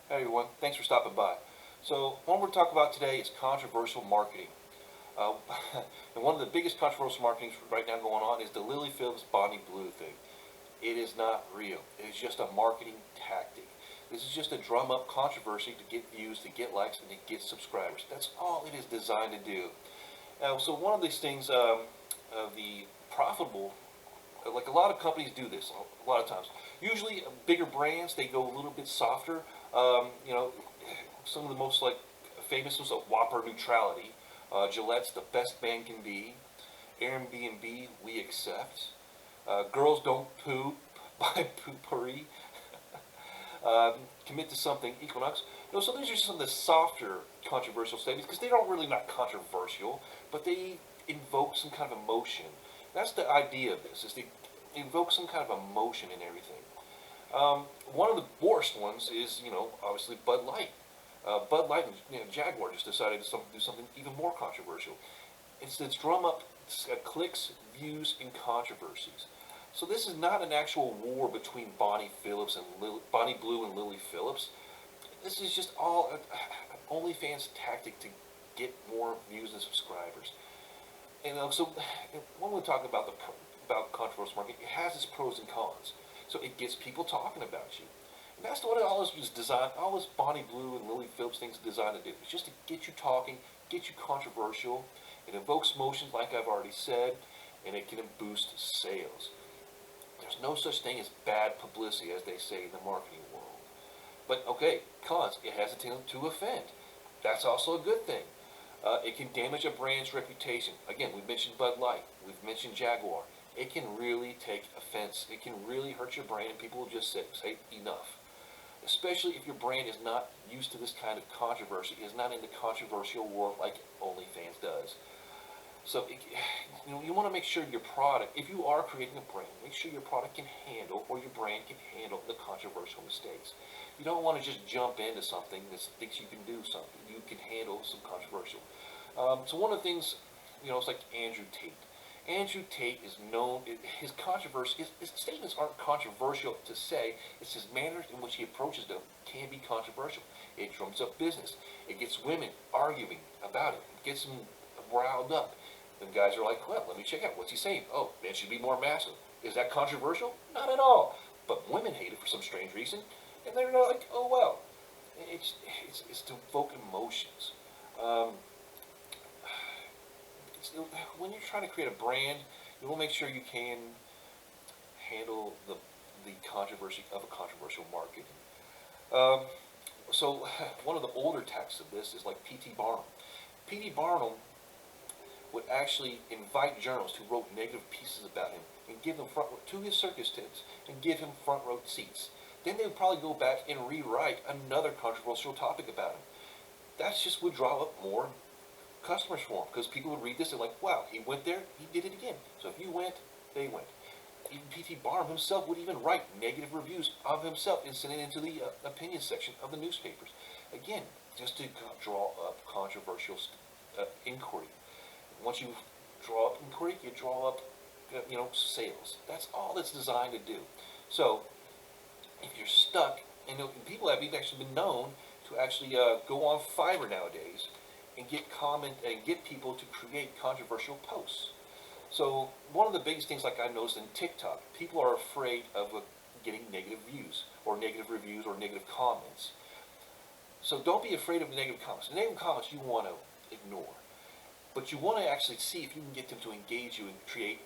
Hey everyone, thanks for stopping by. So, what we're talking about today is controversial marketing. Uh, and one of the biggest controversial marketing right now going on is the Lily Phillips Bonnie Blue thing. It is not real. It is just a marketing tactic. This is just to drum up controversy to get views, to get likes, and to get subscribers. That's all it is designed to do. So one of these things, the profitable, like a lot of companies do this a lot of times. Usually, bigger brands they go a little bit softer. You know, some of the most like famous ones are Whopper Neutrality, Gillette's The Best Man Can Be, Airbnb We Accept, Girls Don't Poop by Poopery, Commit to Something Equinox. So these are some of the softer controversial statements because they don't really not controversial, but they invoke some kind of emotion. That's the idea of this, is to invoke some kind of emotion in everything. One of the worst ones is, obviously Bud Light. Bud Light and Jaguar just decided to do something even more controversial. It's to drum up clicks, views, and controversies. So this is not an actual war between Bonnie Phillips and Bonnie Blue and Lily Phillips. This is just all an OnlyFans tactic to get more views and subscribers. And so when we talk about about controversial marketing, it has its pros and cons. So it gets people talking about you. And that's what all this was designed, all this Bonnie Blue and Lily Phillips things designed to do. It's just to get you talking, get you controversial. It evokes emotions, like I've already said, and it can boost sales. There's no such thing as bad publicity, as they say in the marketing world. But okay, cons, it has a tendency to offend. That's also a good thing. It can damage a brand's reputation. Again, we've mentioned Bud Light. We've mentioned Jaguar. It can really take offense. It can really hurt your brand, and people will just say enough. Especially if your brand is not used to this kind of controversy, is not in the controversial world like OnlyFans does. So, you want to make sure your product, if you are creating a brand, make sure your product can handle, or your brand can handle, the controversial mistakes. You don't want to just jump into something that thinks you can do something. You can handle some controversial. So one of the things, it's like Andrew Tate. Andrew Tate is known, his controversy, his statements aren't controversial to say, it's his manner in which he approaches them can be controversial. It drums up business. It gets women arguing about it. It gets them riled up. And guys are like, well, let me check out, what's he saying? Oh, men should be more massive. Is that controversial? Not at all. But women hate it for some strange reason. And they're like, oh well. It's to evoke emotions. Um, when you're trying to create a brand, you want to make sure you can handle the controversy of a controversial market. Um, so one of the older texts of this is like P.T. Barnum. P.T. Barnum would actually invite journalists who wrote negative pieces about him and give them front to his circus tents and give him front row seats. Then they would probably go back and rewrite another controversial topic about him. That just would draw up more customers for him because people would read this and like, wow, he went there, he did it again. So if you went, they went. Even P.T. Barnum himself would even write negative reviews of himself and send it into the opinion section of the newspapers. Again, just to draw up controversial inquiry. Once you draw up inquiry, you draw up, sales. That's all it's designed to do. So if you're stuck, and people have even actually been known to actually go on Fiverr nowadays and get people to create controversial posts. So one of the biggest things, like I noticed in TikTok, people are afraid of getting negative views or negative reviews or negative comments. So don't be afraid of negative comments. The negative comments you want to ignore, but you want to actually see if you can get them to engage you and create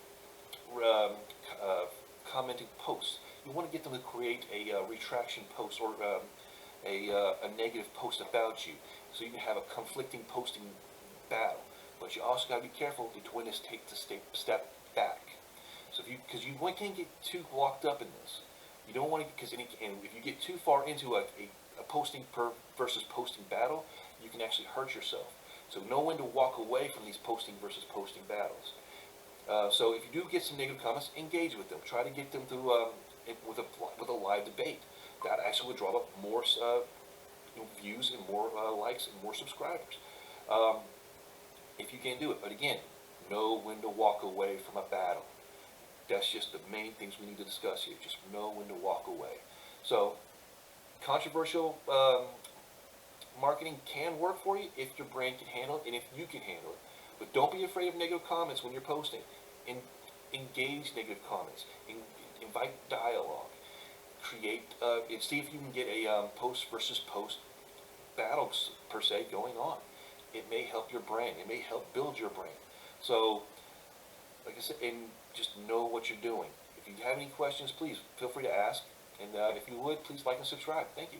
commenting posts. You want to get them to create a retraction post or a negative post about you, so you can have a conflicting posting battle. But you also got to be careful between this take to step back. So because you can't get too locked up in this. You don't want to, because if you get too far into a posting versus posting battle, you can actually hurt yourself. So know when to walk away from these posting versus posting battles. So if you do get some negative comments, engage with them. Try to get them to with a live debate. That actually would draw up more views and more likes and more subscribers. If you can do it, but again, know when to walk away from a battle. That's just the main things we need to discuss here. Just know when to walk away. So controversial marketing can work for you if your brand can handle it and if you can handle it. But don't be afraid of negative comments when you're posting. Engage negative comments. Invite dialogue. Create and see if you can get a post versus post battles per se going on. It may help your brand. It may help build your brand. So, like I said, and just know what you're doing. If you have any questions, please feel free to ask. And if you would, please like and subscribe. Thank you.